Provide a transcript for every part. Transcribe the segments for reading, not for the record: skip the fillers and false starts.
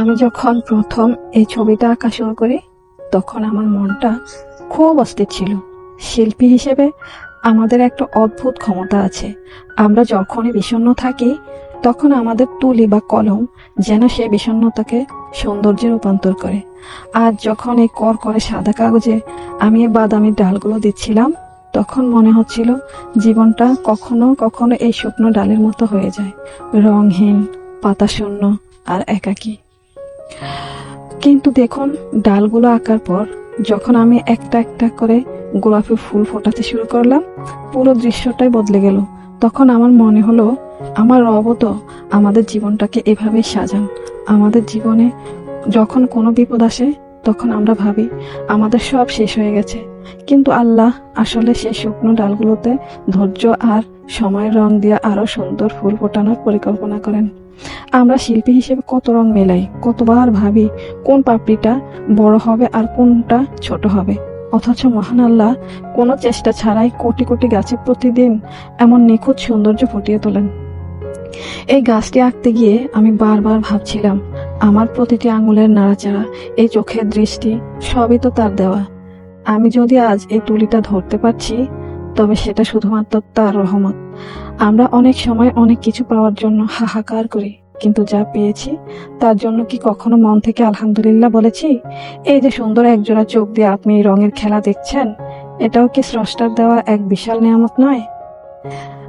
আমি যখন প্রথম এই ছবিটা আঁকা শুরু করি তখন আমার মনটা খুব অস্থির ছিল। শিল্পী হিসেবে আমাদের একটা অদ্ভুত ক্ষমতা আছে। আমরা যখনই বিষণ্ণ থাকি তখন আমাদের তুলি বা কলম যেন সেই বিষণ্ণতাকে সৌন্দর্যে রূপান্তর করে। আজ যখন এই করে সাদা কাগজে আমি এই বাদামি ডালগুলো দিচ্ছিলাম তখন মনে হচ্ছিল জীবনটা কখনো কখনো এই শুকনো ডালের মতো হয়ে যায়, রংহীন, পাতাশূন্য আর একাকী। কিন্তু দেখুন, ডালগুলো আঁকার পর যখন আমি একটা একটা করে গোলাপি ফুল ফোটাতে শুরু করলাম, পুরো দৃশ্যটাই বদলে গেল। তখন আমার মনে হলো, আমার রবও তো আমাদের জীবনটাকে এভাবেই সাজান। আমাদের জীবনে যখন কোনো বিপদ আসে তখন আমরা ভাবি আমাদের সব শেষ হয়ে গেছে, কিন্তু আল্লাহ আসলে সেই শুকনো ডালগুলোতে ধৈর্য আর সময়ের রং দিয়ে আরো সুন্দর ফুল ফোটানোর পরিকল্পনা করেন। আমরা শিল্পী হিসেবে কত রং মেলাই, কতবার ভাবি কোন পাপড়িটা বড় হবে আর কোনটা ছোট হবে, অথচ মহান আল্লাহ কোনো চেষ্টা ছাড়াই কোটি কোটি গাছে প্রতিদিন এমন নিখুঁত সৌন্দর্য ফুটিয়ে তোলেন। এই গাছটি আঁকতে গিয়ে আমি বারবার ভাবছিলাম, আমার প্রতিটি আঙুলের নাড়াচাড়া, এই চোখের দৃষ্টি, সবই তো তার দেওয়া। আমি যদি আজ এই তুলিটা ধরতে পারছি তবে সেটা শুধুমাত্র তার রহমত। আমরা অনেক সময় অনেক কিছু পাওয়ার জন্য হাহাকার করি, কিন্তু যা পেয়েছি তার জন্য কি কখনো মন থেকে আলহামদুলিল্লাহ বলেছি? এই যে সুন্দর একজোড়া চোখ দিয়ে আপনি এই রঙের খেলা দেখছেন, এটাও কি স্রষ্টার দেওয়া এক বিশাল নিয়ামত নয়?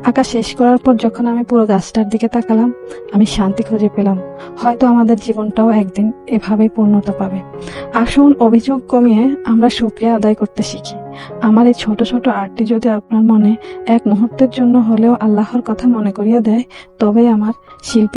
আঁকা শেষ করার পর যখন আমি পুরো গাছটার দিকে তাকালাম, আমি শান্তি খুঁজে পেলাম। হয়তো আমাদের জীবনটাও একদিন এভাবেই পূর্ণতা পাবে। আসুন অভিযোগ কমিয়ে আমরা শুকরিয়া আদায় করতে শিখি। আমার এই ছোট ছোট আর্টটি যদি আপনার মনে এক মুহূর্তের জন্য হলেও আল্লাহর কথা মনে করিয়ে দেয়, তবেই আমার শিল্পী